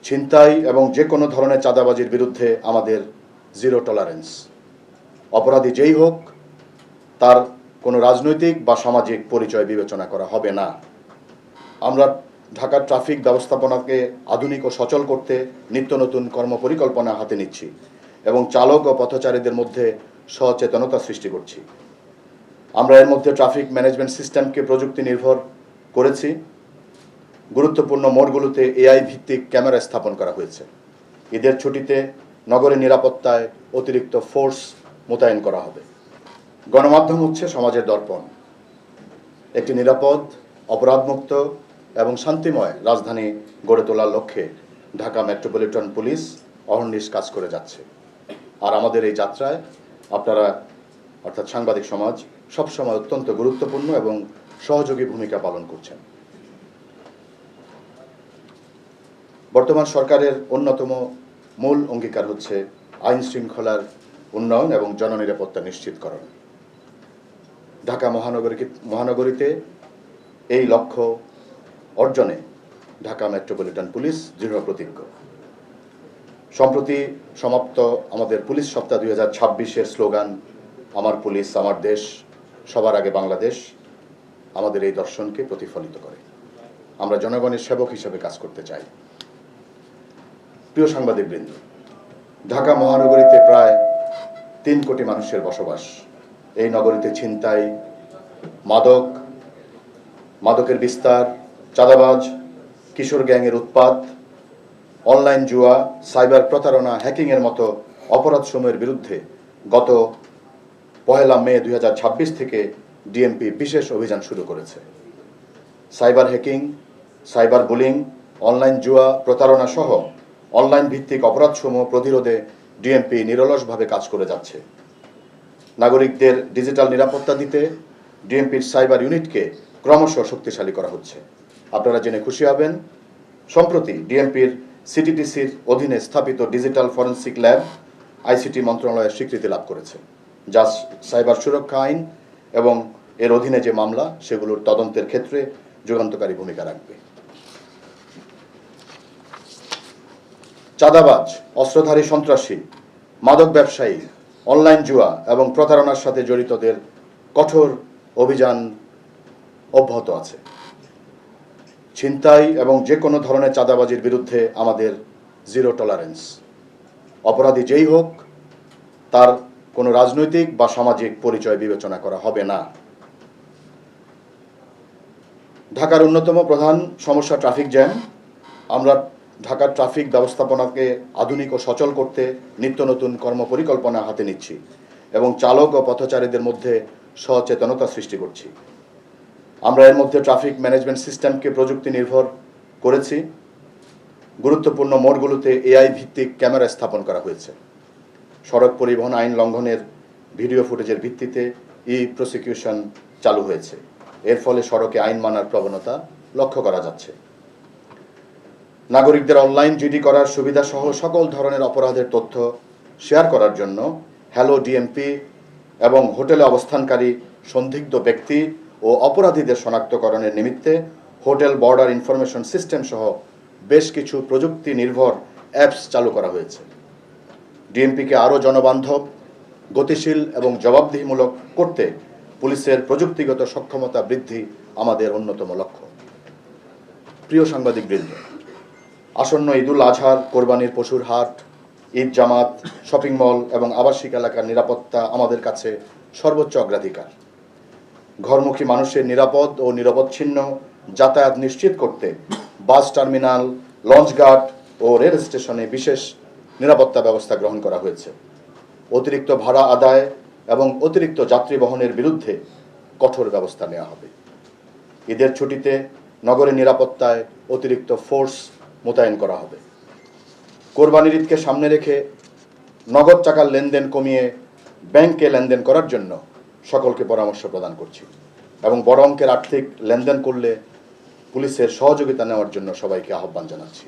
ছিনতাই এবং যে কোনো ধরনের চাঁদাবাজির বিরুদ্ধে আমাদের জিরো টলারেন্স। অপরাধী যেই হোক তার কোনো রাজনৈতিক বা সামাজিক পরিচয় বিবেচনা করা হবে না। আমরা ঢাকার ট্রাফিক ব্যবস্থাপনাকে আধুনিক ও সচল করতে নিত্য নতুন কর্মপরিকল্পনা হাতে নিচ্ছি এবং চালক ও পথচারীদের মধ্যে সচেতনতা সৃষ্টি করছি। আমরা এর মধ্যে ট্রাফিক ম্যানেজমেন্ট সিস্টেমকে প্রযুক্তি নির্ভর করেছি। গুরুত্বপূর্ণ মোড়গুলোতে এআই ভিত্তিক ক্যামেরা স্থাপন করা হয়েছে। ঈদের ছুটিতে নগরের নিরাপত্তায় অতিরিক্ত ফোর্স মোতায়েন করা হবে। গণমাধ্যম হচ্ছে সমাজের দর্পণ। একটি নিরাপদ, অপরাধমুক্ত এবং শান্তিময় রাজধানী গড়ে তোলার লক্ষ্যে ঢাকা মেট্রোপলিটন পুলিশ অহর্নিশ কাজ করে যাচ্ছে। আর আমাদের এই যাত্রায় আপনারা অর্থাৎ সাংবাদিক সমাজ সবসময় অত্যন্ত গুরুত্বপূর্ণ এবং সহযোগী ভূমিকা পালন করছেন। বর্তমান সরকারের অন্যতম মূল অঙ্গীকার হচ্ছে আইন শৃঙ্খলার উন্নয়ন এবং জননিরাপত্তা নিশ্চিতকরণ। ঢাকা মহানগরীতে এই লক্ষ্য অর্জনে ঢাকা মেট্রোপলিটন পুলিশ দৃঢ় প্রতিজ্ঞ। সম্প্রতি সমাপ্ত আমাদের পুলিশ সপ্তাহ 2026-এর স্লোগান আমার পুলিশ আমার দেশ সবার আগে বাংলাদেশ আমাদের এই দর্শনকে প্রতিফলিত করে। আমরা জনগণের সেবক হিসেবে কাজ করতে চাই। প্রিয় সাংবাদিকবৃন্দ, ঢাকা মহানগরীতে প্রায় 3 কোটি মানুষের বসবাস। এই নগরীতে ছিনতাই, মাদকের বিস্তার, চাঁদাবাজ, কিশোর গ্যাংয়ের উৎপাত, অনলাইন জুয়া, সাইবার প্রতারণা, হ্যাকিংয়ের মতো অপরাধসমূহের বিরুদ্ধে গত 1 মে 2026 থেকে ডিএমপি বিশেষ অভিযান শুরু করেছে। Cyber hacking, cyber bullying, online জুয়া, প্রতারণা সহ অনলাইন ভিত্তিক অপরাধসমূহ প্রতিরোধে ডিএমপি নিরলসভাবে কাজ করে যাচ্ছে। নাগরিকদের ডিজিটাল নিরাপত্তা দিতে ডিএমপির সাইবার ইউনিটকে ক্রমশ শক্তিশালী করা হচ্ছে। আপনারা জেনে খুশি হবেন, সম্প্রতি ডিএমপির সিটিটিসির অধীনে স্থাপিত ডিজিটাল ফরেনসিক ল্যাব আইসিটি মন্ত্রণালয়ের স্বীকৃতি লাভ করেছে, যা সাইবার সুরক্ষা আইন এবং এর অধীনে যে মামলা সেগুলোর তদন্তের ক্ষেত্রে যুগান্তকারী ভূমিকা রাখবে। চাঁদাবাজ, অস্ত্রধারী সন্ত্রাসী, মাদক ব্যবসায়ী, অনলাইন জুয়া এবং প্রতারণার সাথে জড়িতদের কঠোর অভিযান অব্যাহত আছে। ছিনতাই এবং যে কোনো ধরনের চাঁদাবাজির বিরুদ্ধে আমাদের জিরো টলারেন্স। অপরাধী যেই হোক তার কোনো রাজনৈতিক বা সামাজিক পরিচয় বিবেচনা করা হবে না। ঢাকার অন্যতম প্রধান সমস্যা ট্রাফিক জ্যাম। আমরা ঢাকার ট্রাফিক ব্যবস্থাপনাকে আধুনিক ও সচল করতে নিত্য নতুন কর্মপরিকল্পনা হাতে নিচ্ছি এবং চালক ও পথচারীদের মধ্যে সচেতনতা সৃষ্টি করছি। আমরা এর মধ্যে ট্রাফিক ম্যানেজমেন্ট সিস্টেমকে প্রযুক্তি নির্ভর করেছি। গুরুত্বপূর্ণ মোড়গুলোতে এআই ভিত্তিক ক্যামেরা স্থাপন করা হয়েছে। সড়ক পরিবহন আইন লঙ্ঘনের ভিডিও ফুটেজের ভিত্তিতে প্রসিকিউশন চালু হয়েছে। এর ফলে সড়কে আইন মানার প্রবণতা লক্ষ্য করা যাচ্ছে। নাগরিকদের অনলাইন জিডি করার সুবিধা সহ সকল ধরনের অপরাধের তথ্য শেয়ার করার জন্য হ্যালো ডিএমপি এবং হোটেলে অবস্থানকারী সন্দিগ্ধ ব্যক্তি ও অপরাধীদের শনাক্তকরণের নিমিত্তে হোটেল বর্ডার ইনফরমেশন সিস্টেম সহ বেশ কিছু প্রযুক্তি নির্ভর অ্যাপস চালু করা হয়েছে। ডিএমপিকে আরও জনবান্ধব, গতিশীল এবং জবাবদিহিমূলক করতে পুলিশের প্রযুক্তিগত সক্ষমতা বৃদ্ধি আমাদের অন্যতম লক্ষ্য। প্রিয় সাংবাদিকবৃন্দ, আসন্ন ঈদুল আজহার, কোরবানির পশুর হাট, ঈদ জামাত, শপিং মল এবং আবাসিক এলাকার নিরাপত্তা আমাদের কাছে সর্বোচ্চ অগ্রাধিকার। ঘরমুখী মানুষের নিরাপদ ও নিরবচ্ছিন্ন যাতায়াত নিশ্চিত করতে বাস টার্মিনাল, লঞ্চঘাট ও রেল স্টেশনে বিশেষ নিরাপত্তা ব্যবস্থা গ্রহণ করা হয়েছে। অতিরিক্ত ভাড়া আদায় এবং অতিরিক্ত যাত্রী বহনের বিরুদ্ধে কঠোর ব্যবস্থা নেওয়া হবে। ঈদের ছুটিতে নগরের নিরাপত্তায় অতিরিক্ত ফোর্স মোতায়েন করা হবে। কোরবানির ঈদকে সামনে রেখে নগদ টাকার লেনদেন কমিয়ে ব্যাংকে লেনদেন করার জন্য সকলকে পরামর্শ প্রদান করছি এবং বড় অঙ্কের আর্থিক লেনদেন করলে পুলিশের সহযোগিতা নেওয়ার জন্য সবাইকে আহ্বান জানাচ্ছি।